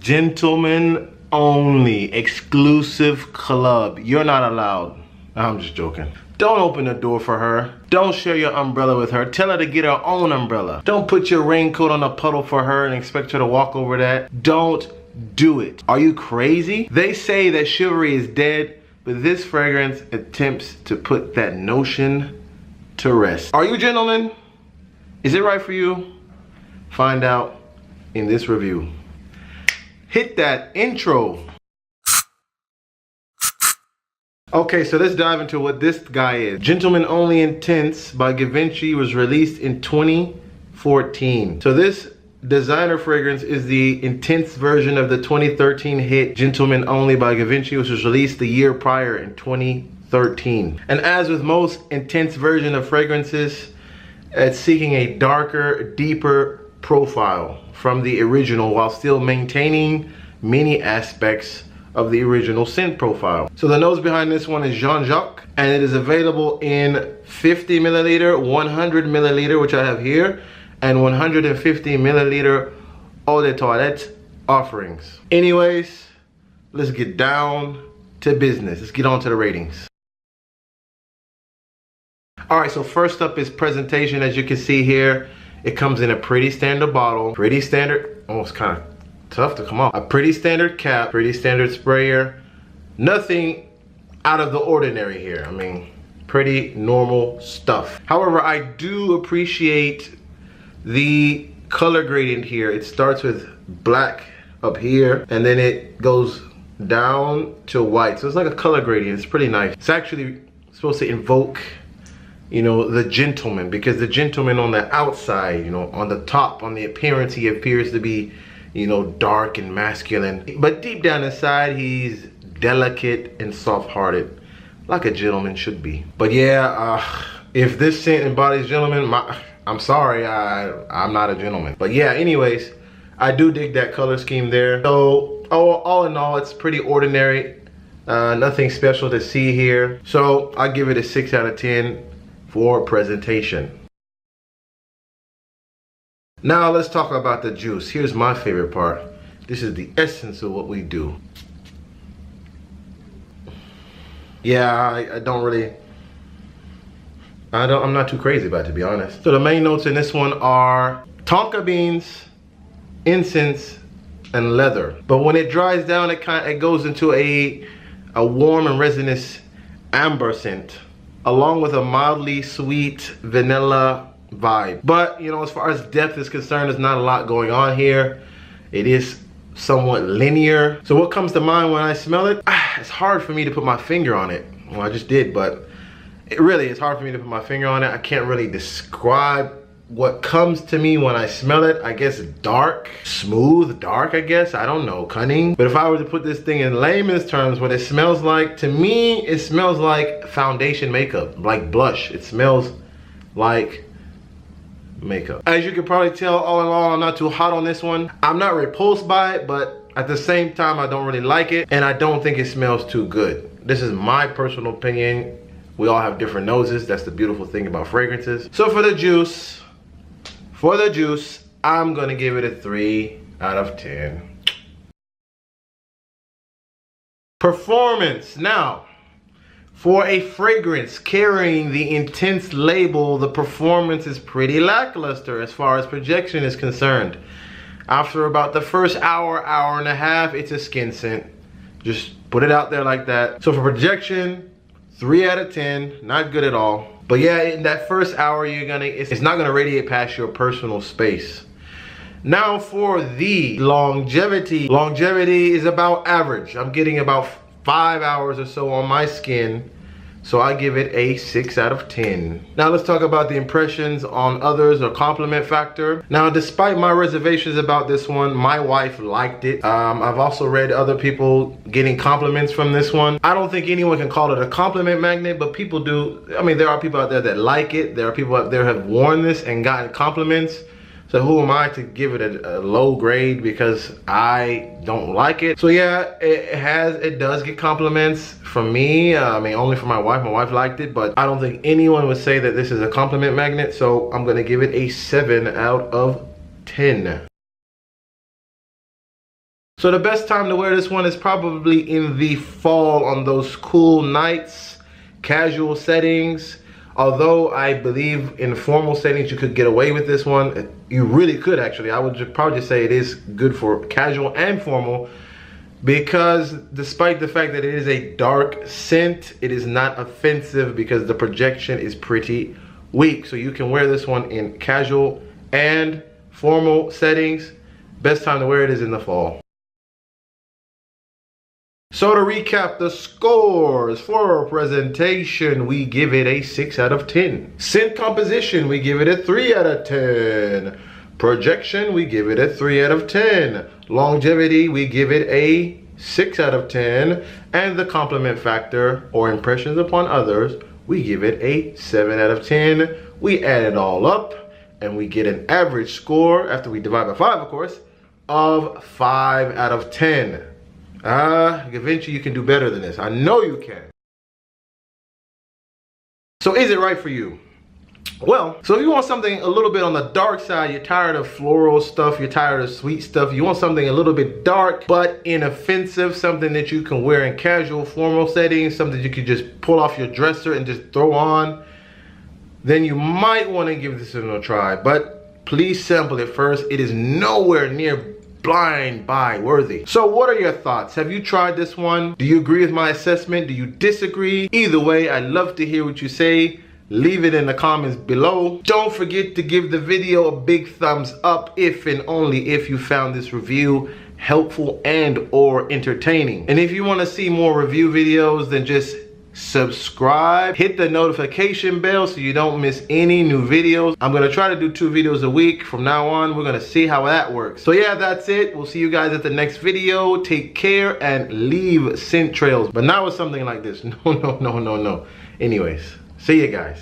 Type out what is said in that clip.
Gentlemen only, exclusive club. You're not allowed. I'm just joking. Don't open the door for her. Don't share your umbrella with her. Tell her to get her own umbrella. Don't put your raincoat on a puddle for her and expect her to walk over that. Don't do it. Are you crazy? They say that chivalry is dead, but this fragrance attempts to put that notion to rest. Are you gentlemen? Is it right for you? Find out in this review. Hit that intro. Okay, so let's dive into what this guy is. Gentlemen Only Intense by Givenchy was released in 2014. So this designer fragrance is the intense version of the 2013 hit Gentlemen Only by Givenchy, which was released the year prior in 2013. And as with most intense version of fragrances, it's seeking a darker, deeper profile from the original while still maintaining many aspects of the original scent profile. So the nose behind this one is Jean-Jacques, and it is available in 50 milliliter, 100 milliliter, which I have here, and 150 milliliter eau de toilette offerings. Anyways, let's get down to business. Let's get on to the ratings. All right, so first up is presentation. As you can see here, it comes in a pretty standard bottle, pretty standard, almost kind of tough to come off. A pretty standard cap, pretty standard sprayer. Nothing out of the ordinary here. I mean, pretty normal stuff. However, I do appreciate the color gradient here. It starts with black up here and then it goes down to white. So it's like a color gradient. It's pretty nice. It's actually supposed to invoke, you know, the gentleman, because the gentleman on the outside, you know, on the top, on the appearance, he appears to be, you know, dark and masculine, but deep down inside he's delicate and soft-hearted, like a gentleman should be. But yeah, if this scent embodies gentleman, I'm sorry, I'm not a gentleman. But yeah, anyways, I do dig that color scheme there. So all in all, it's pretty ordinary, nothing special to see here. So I give it a 6 out of 10 for presentation. Now let's talk about the juice. Here's my favorite part. This is the essence of what we do. Yeah, I'm not too crazy about it, to be honest. So the main notes in this one are tonka beans, incense, and leather. But when it dries down, it goes into a warm and resinous amber scent, along with a mildly sweet vanilla vibe. But you know, as far as depth is concerned, there's not a lot going on here. It is somewhat linear. So what comes to mind when I smell it? It's hard for me to put my finger on it. Well, I just did, but it's hard for me to put my finger on it. I can't really describe what comes to me when I smell it. I guess dark, smooth, dark, I guess. I don't know, cunning. But if I were to put this thing in layman's terms, what it smells like, to me, it smells like foundation makeup, like blush. It smells like makeup. As you can probably tell, all in all, I'm not too hot on this one. I'm not repulsed by it, but at the same time, I don't really like it, and I don't think it smells too good. This is my personal opinion. We all have different noses. That's the beautiful thing about fragrances. So for the juice, I'm gonna give it a 3 out of 10. Performance. Now, for a fragrance carrying the intense label, the performance is pretty lackluster as far as projection is concerned. After about the first hour, hour and a half, it's a skin scent. Just put it out there like that. So for projection, 3 out of 10, not good at all. But yeah, in that first hour, it's not gonna radiate past your personal space. Now for the longevity. Longevity is about average. I'm getting about 5 hours or so on my skin. So I give it a 6 out of 10. Now let's talk about the impressions on others or compliment factor. Now, despite my reservations about this one, my wife liked it. I've also read other people getting compliments from this one. I don't think anyone can call it a compliment magnet, but people do. I mean, there are people out there that like it. There are people out there who have worn this and gotten compliments. So who am I to give it a low grade because I don't like it? So yeah, it does get compliments from me. I mean, only from my wife. My wife liked it, but I don't think anyone would say that this is a compliment magnet. So I'm gonna give it a 7 out of 10. So the best time to wear this one is probably in the fall on those cool nights, casual settings. Although I believe in formal settings you could get away with this one. You really could actually. I would probably just say it is good for casual and formal, because despite the fact that it is a dark scent, it is not offensive because the projection is pretty weak. So you can wear this one in casual and formal settings. Best time to wear it is in the fall. So to recap the scores, for presentation, we give it a 6 out of 10. Scent composition, we give it a 3 out of 10. Projection, we give it a 3 out of 10. Longevity, we give it a 6 out of 10. And the compliment factor, or impressions upon others, we give it a 7 out of 10. We add it all up, and we get an average score, after we divide by 5, of course, of 5 out of 10. Givenchy, you can do better than this. I know you can. So is it right for you? Well, so if you want something a little bit on the dark side, you're tired of floral stuff, you're tired of sweet stuff, you want something a little bit dark but inoffensive, something that you can wear in casual, formal settings, something you can just pull off your dresser and just throw on, then you might want to give this a try. But please sample it first. It is nowhere near blind buy worthy. So what are your thoughts? Have you tried this one? Do you agree with my assessment? Do you disagree? Either way, I'd love to hear what you say. Leave it in the comments below. Don't forget to give the video a big thumbs up if and only if you found this review helpful and or entertaining. And if you want to see more review videos, then just subscribe, hit the notification bell so you don't miss any new videos. I'm gonna try to do 2 videos a week from now on. We're gonna see how that works. So yeah, that's it. We'll see you guys at the next video. Take care and leave scent trails, but not with something like this. No. Anyways, see you guys.